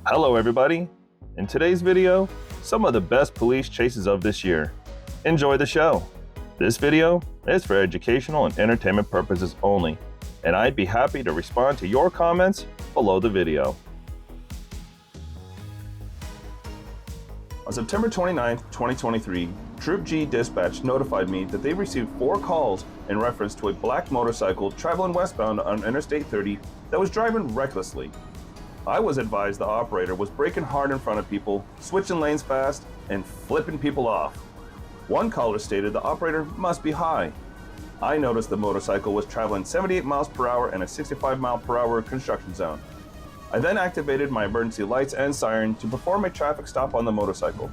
Hello everybody! In today's video, some of the best police chases of this year. Enjoy the show! This video is for educational and entertainment purposes only, and I'd be happy to respond to your comments below the video. On September 29, 2023, Troop G Dispatch notified me that they received 4 calls in reference to a black motorcycle traveling westbound on Interstate 30 that was driving recklessly. I was advised the operator was braking hard in front of people, switching lanes fast, and flipping people off. One caller stated the operator must be high. I noticed the motorcycle was traveling 78 miles per hour in a 65 mile per hour construction zone. I then activated my emergency lights and siren to perform a traffic stop on the motorcycle.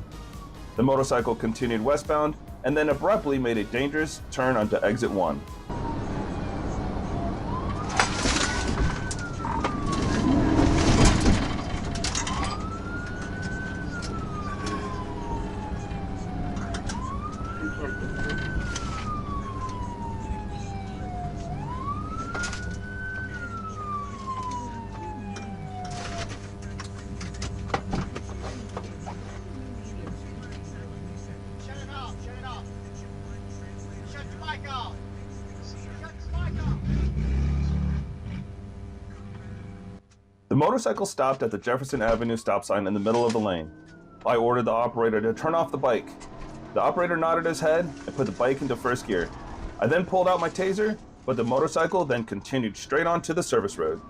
The motorcycle continued westbound and then abruptly made a dangerous turn onto exit 1. The motorcycle stopped at the Jefferson Avenue stop sign in the middle of the lane. I ordered the operator to turn off the bike. The operator nodded his head and put the bike into first gear. I then pulled out my taser, but the motorcycle then continued straight onto the service road.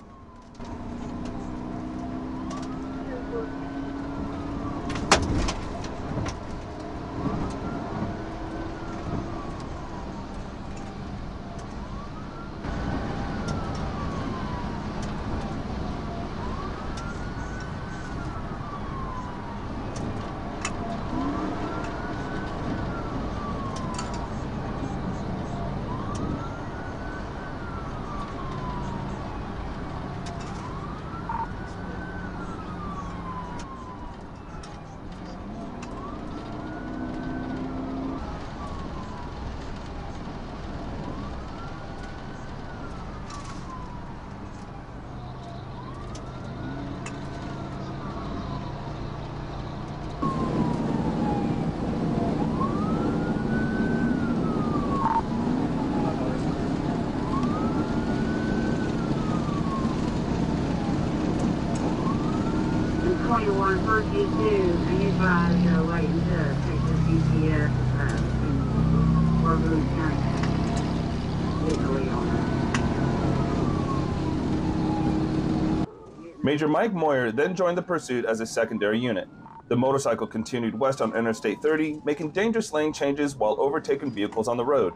Major Mike Moyer then joined the pursuit as a secondary unit. The motorcycle continued west on Interstate 30, making dangerous lane changes while overtaking vehicles on the road.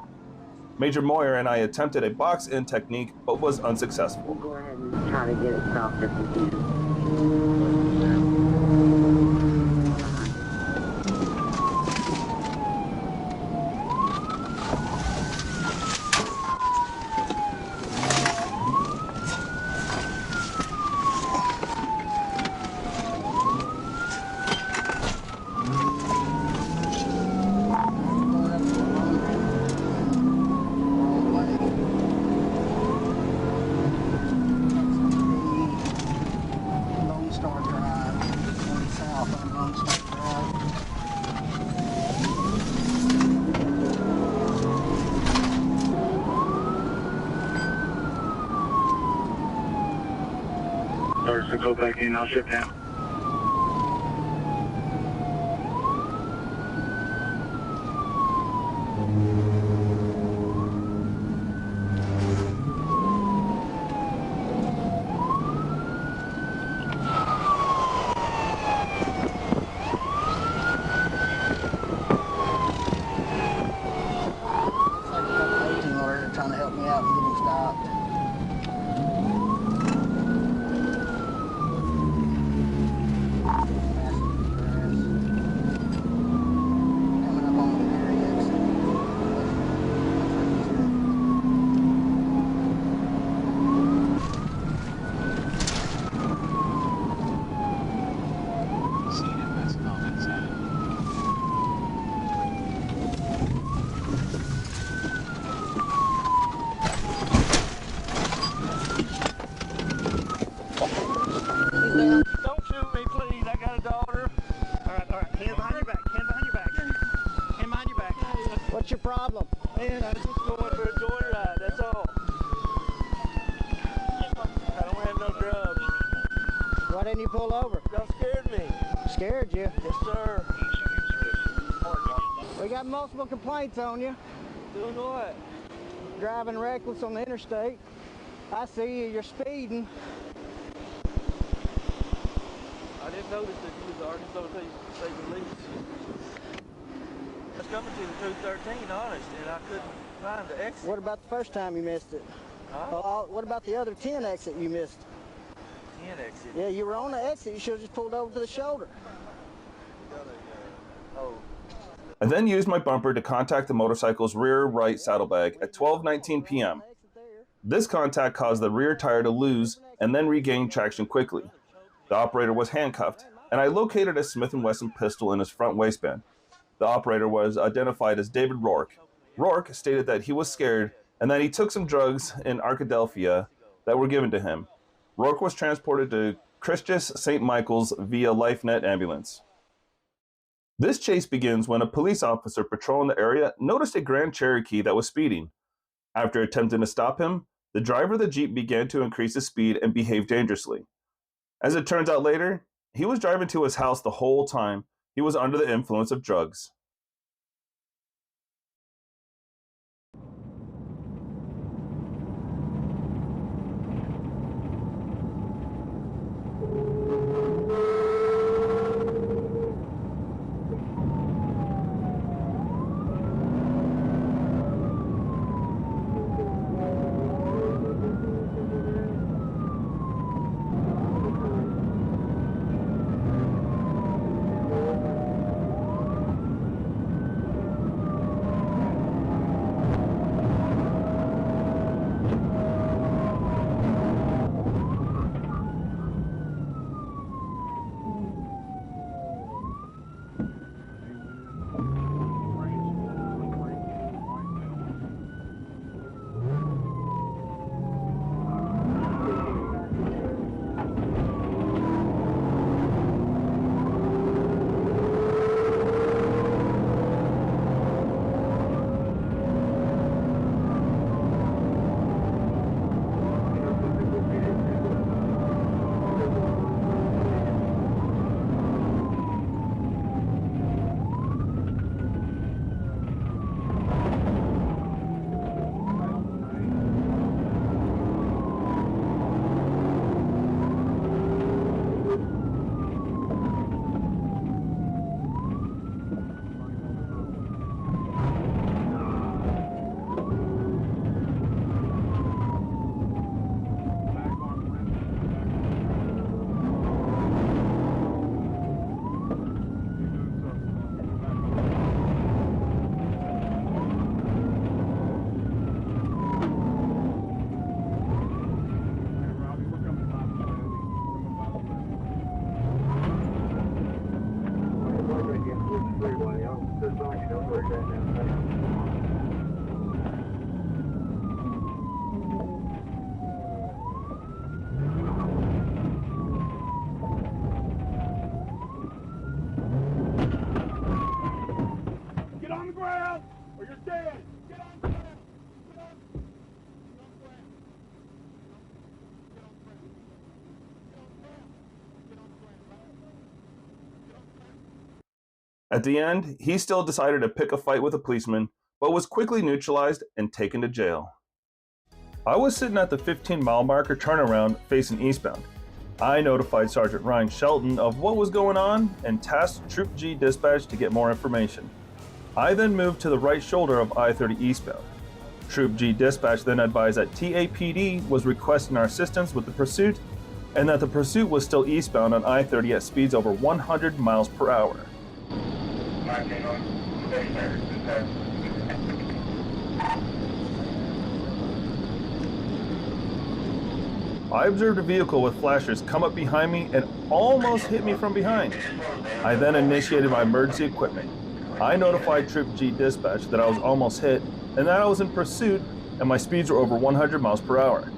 Major Moyer and I attempted a box-in technique, but was unsuccessful. Go ahead and try to get it stopped if you can. So go back in, I'll shut down. They're trying to help me out and get him stopped. didn't you pull over? Y'all scared me. Scared you? Yes, sir. We got multiple complaints on you. Doing what? Driving reckless on the interstate. I see you, you're speeding. I didn't notice that you was the Arkansas State Police. I was coming to the 213, honest, and I couldn't find the exit. What about the first time you missed it? Huh? What about the other 10 exit you missed? 10 exit. Yeah, you were on the exit. You should have just pulled over to the shoulder. Oh. I then used my bumper to contact the motorcycle's rear right saddlebag at 12:19 p.m. This contact caused the rear tire to lose and then regain traction quickly. The operator was handcuffed, and I located a Smith & Wesson pistol in his front waistband. The operator was identified as David Rourke. Rourke stated that he was scared and that he took some drugs in Arkadelphia that were given to him. Rourke was transported to Christus St. Michael's via LifeNet ambulance. This chase begins when a police officer patrolling the area noticed a Grand Cherokee that was speeding. After attempting to stop him, the driver of the Jeep began to increase his speed and behave dangerously. As it turns out later, he was driving to his house the whole time. He was under the influence of drugs. At the end, he still decided to pick a fight with a policeman, but was quickly neutralized and taken to jail. I was sitting at the 15-mile marker turnaround facing eastbound. I notified Sergeant Ryan Shelton of what was going on and tasked Troop G dispatch to get more information. I then moved to the right shoulder of I-30 eastbound. Troop G dispatch then advised that TAPD was requesting our assistance with the pursuit and that the pursuit was still eastbound on I-30 at speeds over 100 miles per hour. I observed a vehicle with flashers come up behind me and almost hit me from behind. I then initiated my emergency equipment. I notified Troop G dispatch that I was almost hit and that I was in pursuit and my speeds were over 100 miles per hour.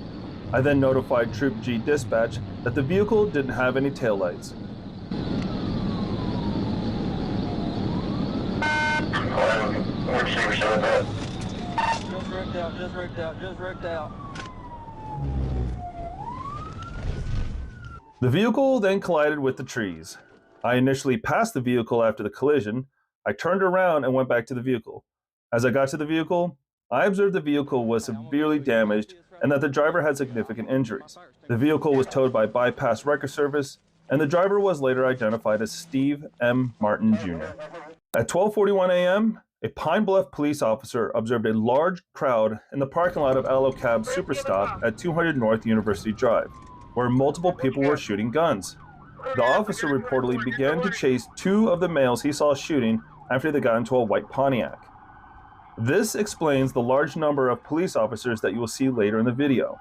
I then notified Troop G dispatch that the vehicle didn't have any taillights. Just wrecked out. The vehicle then collided with the trees. I initially passed the vehicle after the collision. I turned around and went back to the vehicle. As I got to the vehicle, I observed the vehicle was severely damaged and that the driver had significant injuries. The vehicle was towed by bypass wrecker service, and the driver was later identified as Steve M. Martin Jr. At 12:41 a.m., a Pine Bluff police officer observed a large crowd in the parking lot of Allo Cab Superstop at 200 North University Drive, where multiple people were shooting guns. The officer reportedly began to chase two of the males he saw shooting after they got into a white Pontiac. This explains the large number of police officers that you will see later in the video.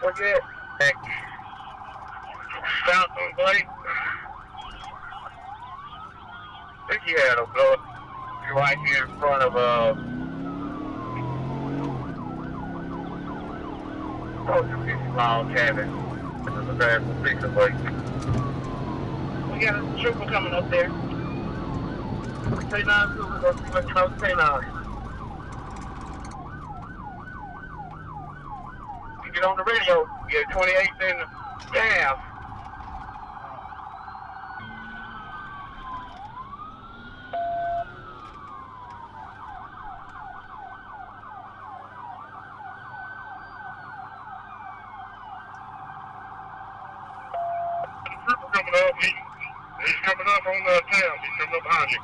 Okay. Stop them, buddy. I think you had a blow. You're right here in front of small cabin. This is a bad pizza place. We got a trooper coming up there. Say 9 trooper, go see what you know, say 9. You get on the radio, you get 28th in the staff. He's coming up on the town. He's coming up behind you.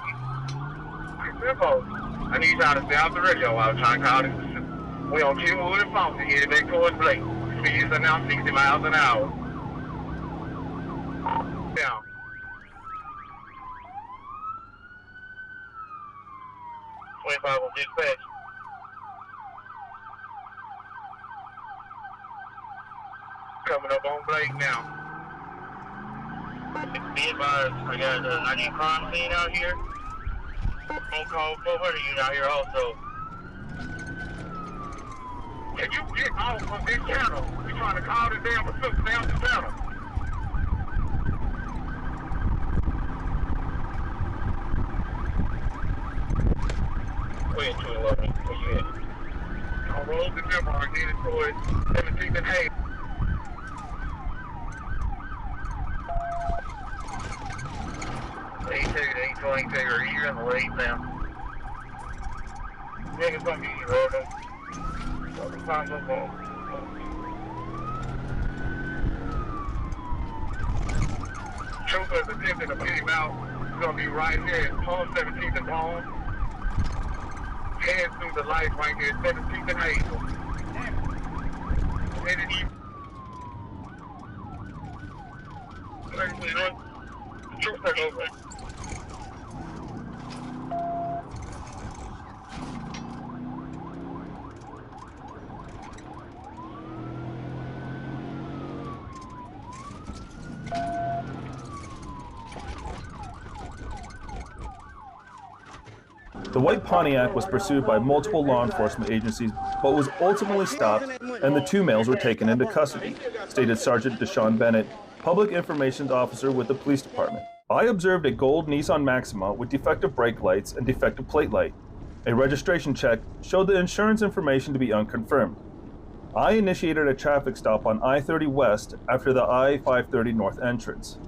I need y'all to stay off the radio. I was trying to call this. We on Kingwood and Fountain here, back towards Blake. Speeds are now 60 miles an hour. Down. $25 on dispatch. Coming up on Blake now. Be advised, I got a 90 crime scene out here. Phone call 400 unit out here also. Can you get off of this channel? We're trying to call this damn pursuit. Stay off the channel. We're in 211. Where you at? On Road to Denmark, headed towards 17th and 8th. Ain't take her ear in the late now. Niggas gonna be rolling. Time up on. Troopers attempting to get him out. He's gonna be right here at Palm 17th and Palm. Head through the light right here at 17th and Hazel. Headed east. The troops are over. The white Pontiac was pursued by multiple law enforcement agencies, but was ultimately stopped and the two males were taken into custody, stated Sergeant Deshaun Bennett, Public Information Officer with the police department. I observed a gold Nissan Maxima with defective brake lights and defective plate light. A registration check showed the insurance information to be unconfirmed. I initiated a traffic stop on I-30 West after the I-530 North entrance.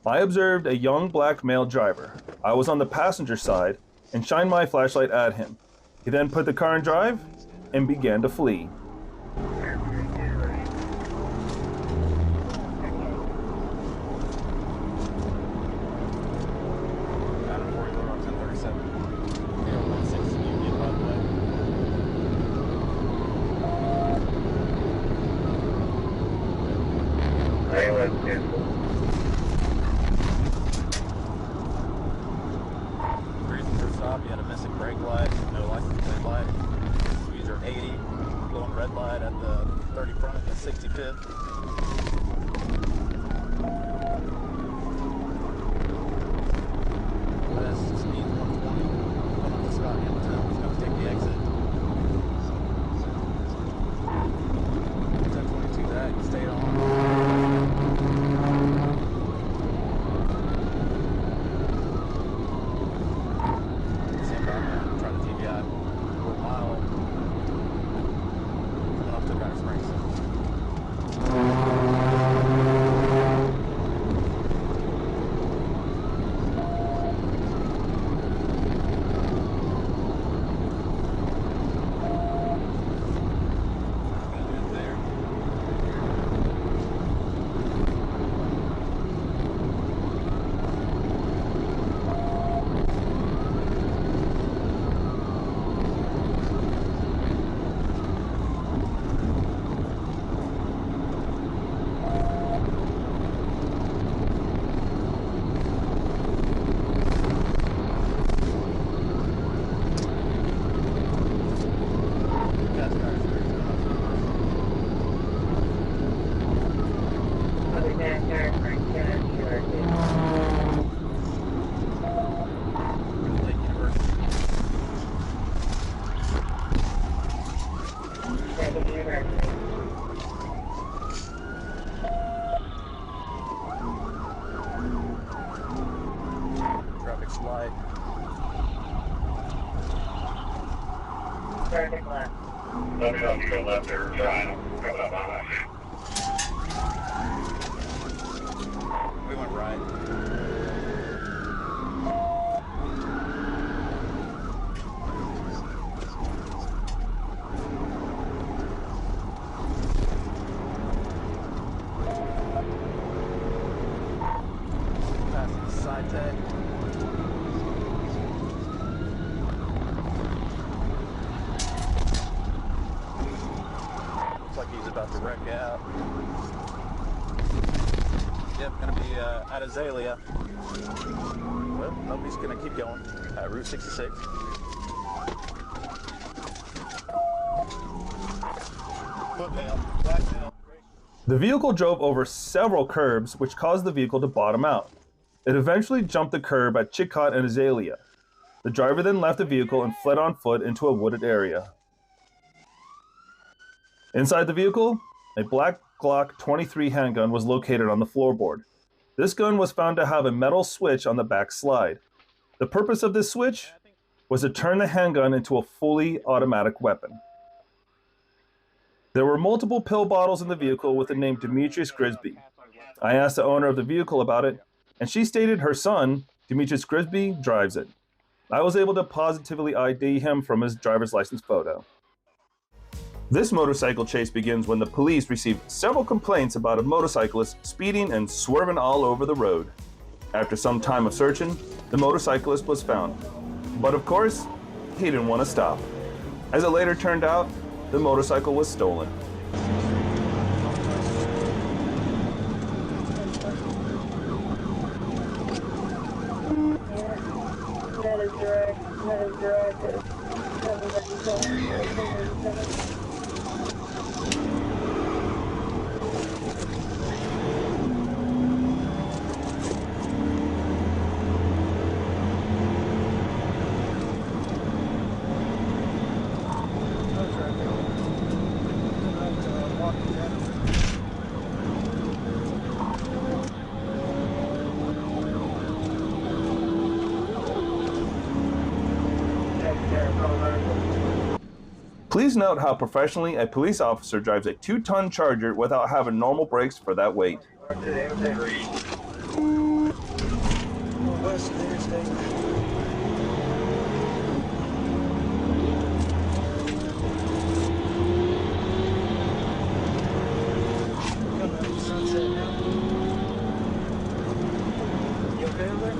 I observed a young black male driver. I was on the passenger side and shined my flashlight at him. He then put the car in drive and began to flee. You had a missing brake light, no license plate light. Speeds are 80, blowing red light at 65th. West, speed 120. Coming up to Scott Hamilton. He's going to take the exit. 1022 that. Stay on. Same about that. Try the TVI. 4 mile. Coming up to Driver Springs. Traffic's light. Perfect left. Let me know if you go left or right. Coming up behind you. We went right. Passing the side tag. Looks like he's about to wreck out. Yep, gonna be at Azalea. Well, nobody's gonna keep going. Route 66. Foothill, Blacktail. The vehicle drove over several curbs, which caused the vehicle to bottom out. It eventually jumped the curb at Chicot and Azalea. The driver then left the vehicle and fled on foot into a wooded area. Inside the vehicle, a black Glock 23 handgun was located on the floorboard. This gun was found to have a metal switch on the back slide. The purpose of this switch was to turn the handgun into a fully automatic weapon. There were multiple pill bottles in the vehicle with the name Demetrius Grisby. I asked the owner of the vehicle about it, and she stated her son, Demetrius Grisby, drives it. I was able to positively ID him from his driver's license photo. This motorcycle chase begins when the police received several complaints about a motorcyclist speeding and swerving all over the road. After some time of searching, the motorcyclist was found. But of course, he didn't want to stop. As it later turned out, the motorcycle was stolen. That is direct. Please note how professionally a police officer drives a 2-ton Charger without having normal brakes for that weight. West of the interstate. Coming up to Sunset now. You okay over there?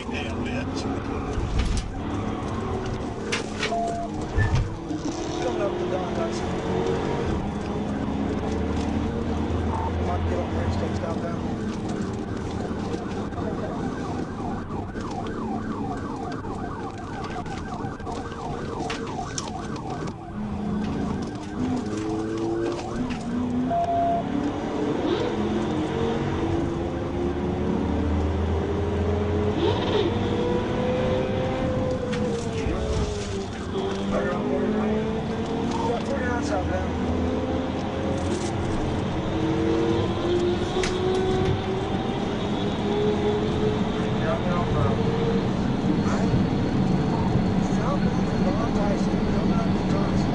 right down, bitch. Coming up to Don Tyson. Might get on the interstate southbound. Got 49 southbound. Southbound from Don Tyson. Coming up to Tyson.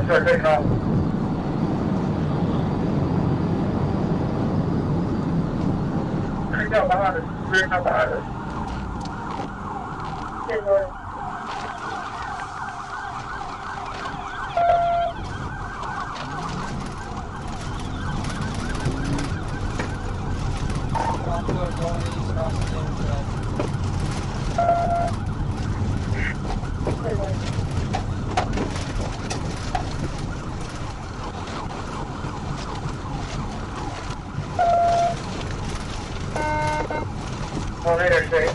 Start taking off. Bring up behind us. Bring up behind us. On the interstate.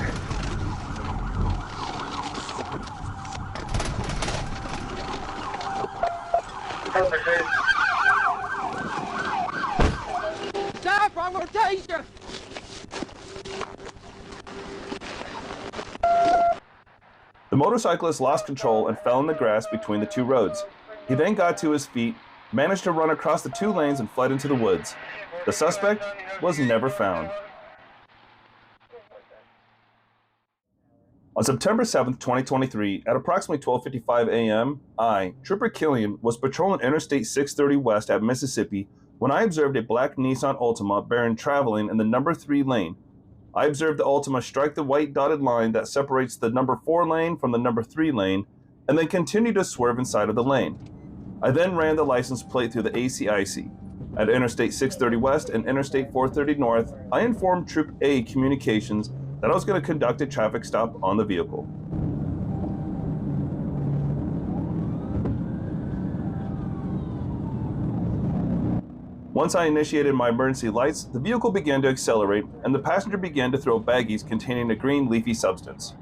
Stop, I'm gonna tase you! The motorcyclist lost control and fell in the grass between the two roads. He then got to his feet, managed to run across the two lanes and fled into the woods. The suspect was never found. On September 7, 2023, at approximately 12:55 a.m., Trooper Killian, was patrolling Interstate 630 West at Mississippi when I observed a black Nissan Altima bearing traveling in the number 3 lane. I observed the Altima strike the white dotted line that separates the number 4 lane from the number 3 lane, and then continue to swerve inside of the lane. I then ran the license plate through the ACIC. At Interstate 630 West and Interstate 430 North, I informed Troop A Communications that I was going to conduct a traffic stop on the vehicle. Once I initiated my emergency lights, the vehicle began to accelerate, and the passenger began to throw baggies containing a green leafy substance.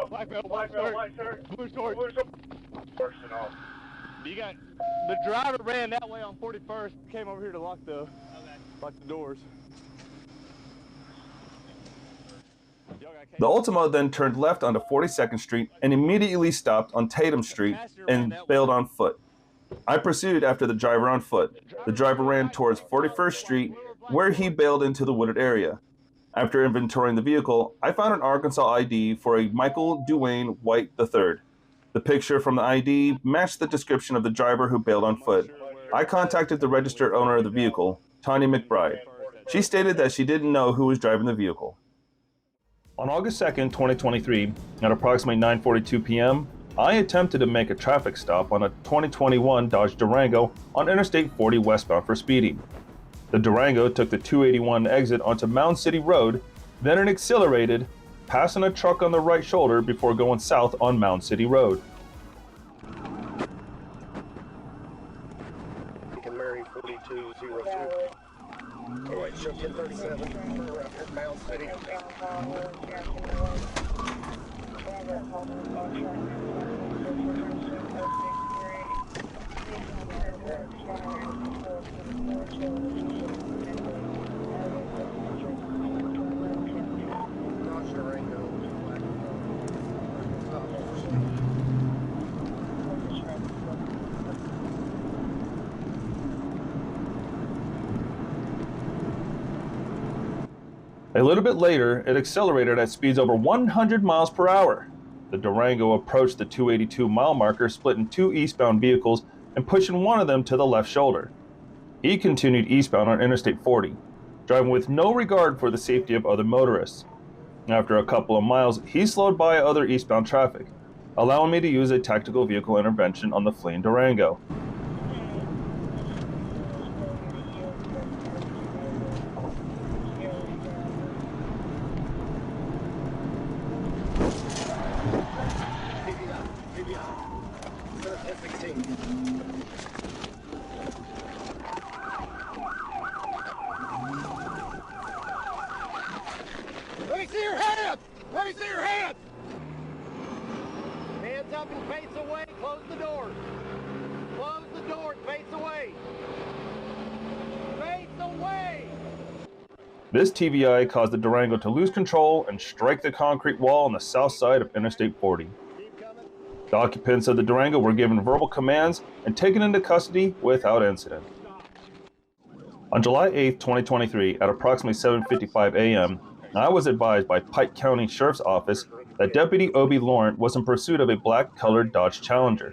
Black belt, white shirt, blue shorts. You got the driver ran that way on 41st, came over here to lock the doors. The Altima then turned left onto 42nd Street and immediately stopped on Tatum Street and bailed on foot. I pursued after the driver on foot. The driver ran towards 41st Street, where he bailed into the wooded area. After inventorying the vehicle, I found an Arkansas ID for a Michael Duane White III. The picture from the ID matched the description of the driver who bailed on foot. I contacted the registered owner of the vehicle, Tanya McBride. She stated that she didn't know who was driving the vehicle. On August 2nd, 2023, at approximately 9:42 p.m., I attempted to make a traffic stop on a 2021 Dodge Durango on Interstate 40 westbound for speeding. The Durango took the 281 exit onto Mound City Road, then it accelerated, passing a truck on the right shoulder before going south on Mound City Road. Mary 4202. Oh wait, show 1037. Mound City. A little bit later, it accelerated at speeds over 100 miles per hour. The Durango approached the 282 mile marker, splitting two eastbound vehicles and pushing one of them to the left shoulder. He continued eastbound on Interstate 40, driving with no regard for the safety of other motorists. After a couple of miles, he slowed by other eastbound traffic, allowing me to use a tactical vehicle intervention on the fleeing Durango. Let me see your hands! Let me see your hands! Hands up and face away, close the doors. Close the doors, face away. Face away! This TVI caused the Durango to lose control and strike the concrete wall on the south side of Interstate 40. The occupants of the Durango were given verbal commands and taken into custody without incident. On July 8, 2023, at approximately 7:55 a.m., I was advised by Pike County Sheriff's Office that Deputy Obie Laurent was in pursuit of a black-colored Dodge Challenger.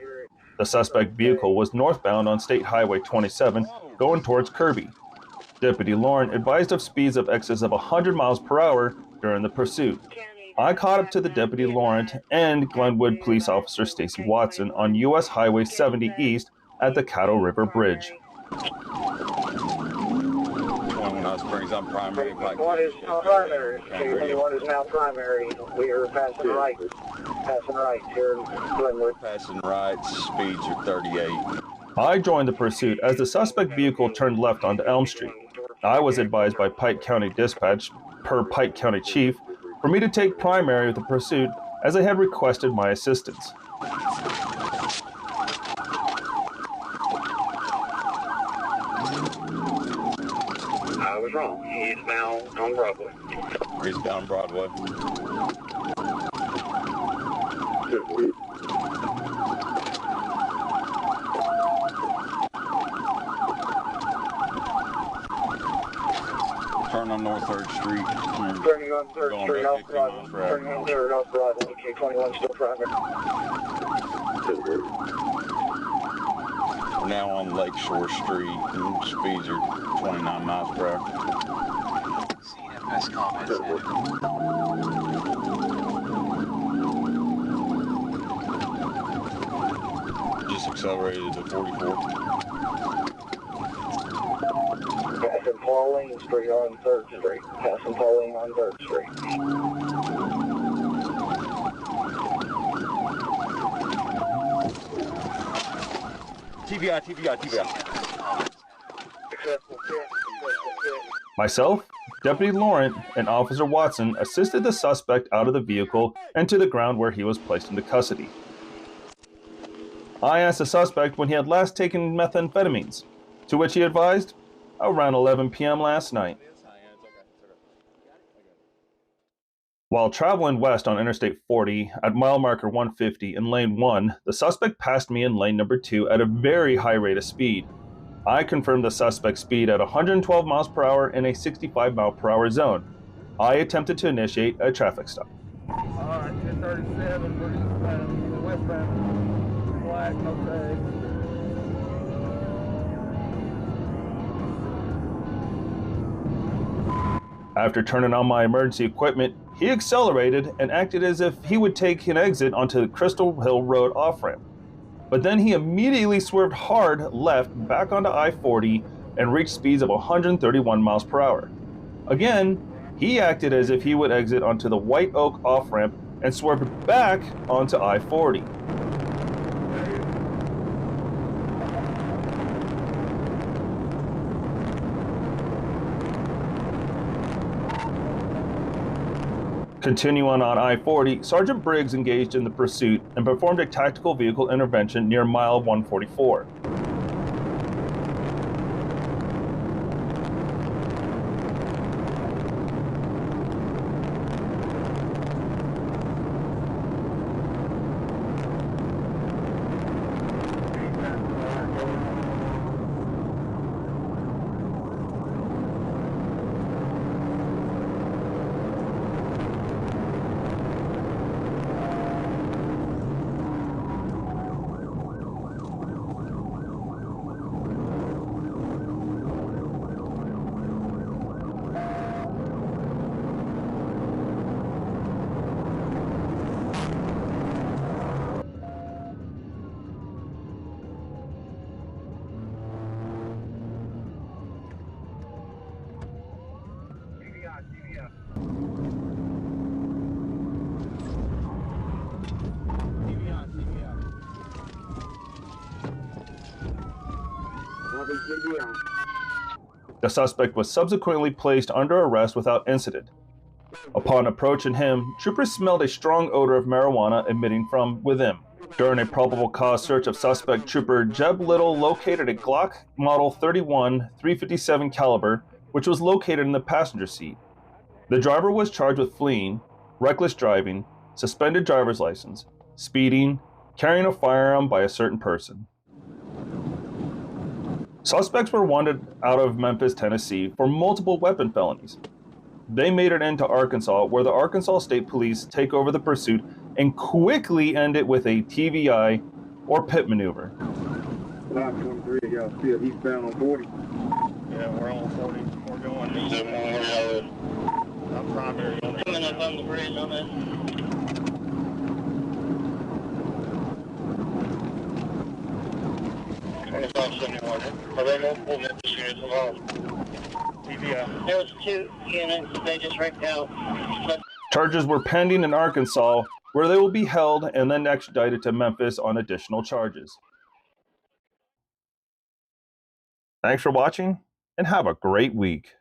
The suspect vehicle was northbound on State Highway 27, going towards Kirby. Deputy Laurent advised of speeds of excess of 100 miles per hour during the pursuit. I caught up to the Deputy Laurent and Glenwood Police Officer Stacy Watson on U.S. Highway 70 East at the Caddo River Bridge. Springs on primary. What is primary? 21 is now primary. We are passing right here in Glenwood. Passing right, speeds are 38. I joined the pursuit as the suspect vehicle turned left onto Elm Street. I was advised by Pike County Dispatch, per Pike County Chief, for me to take primary with the pursuit as they had requested my assistance. I was wrong. He's now on Broadway. He's down Broadway. Turn on North 3rd Street. Turning on 3rd Street off Broadway. Turning on 3rd off Broadway. K21 still primary. We're now on Lakeshore Street, and speeds are 29 miles per hour. CFS comments. Just accelerated to 44. Passing Pauline Street on 3rd Street. Passing Pauline on 3rd Street. TVI. Myself, Deputy Laurent and Officer Watson assisted the suspect out of the vehicle and to the ground where he was placed into custody. I asked the suspect when he had last taken methamphetamines, to which he advised, around 11 p.m. last night. While traveling west on Interstate 40 at mile marker 150 in lane 1, the suspect passed me in lane number 2 at a very high rate of speed. I confirmed the suspect's speed at 112 miles per hour in a 65 mile per hour zone. I attempted to initiate a traffic stop. Alright, 1037, we're eastbound, westbound, black, okay. After turning on my emergency equipment, he accelerated and acted as if he would take an exit onto the Crystal Hill Road off-ramp. But then he immediately swerved hard left back onto I-40 and reached speeds of 131 miles per hour. Again, he acted as if he would exit onto the White Oak off-ramp and swerved back onto I-40. Continuing on I-40, Sergeant Briggs engaged in the pursuit and performed a tactical vehicle intervention near mile 144. The suspect was subsequently placed under arrest without incident. Upon approaching him, troopers smelled a strong odor of marijuana emitting from within. During a probable cause search of suspect, Trooper Jeb Little located a Glock Model 31 .357 caliber, which was located in the passenger seat. The driver was charged with fleeing, reckless driving, suspended driver's license, speeding, carrying a firearm by a certain person. Suspects were wanted out of Memphis, Tennessee for multiple weapon felonies. They made it into Arkansas, where the Arkansas State Police take over the pursuit and quickly end it with a TVI or pit maneuver. 523, y'all still eastbound on 40? Yeah, we're on 40. We're going east. I'm primary on coming up on the bridge on it. Are they multiple Memphis units involved? TVI. There was 2 units, they just wrecked out. Charges were pending in Arkansas, where they will be held and then extradited to Memphis on additional charges. Thanks for watching, and have a great week.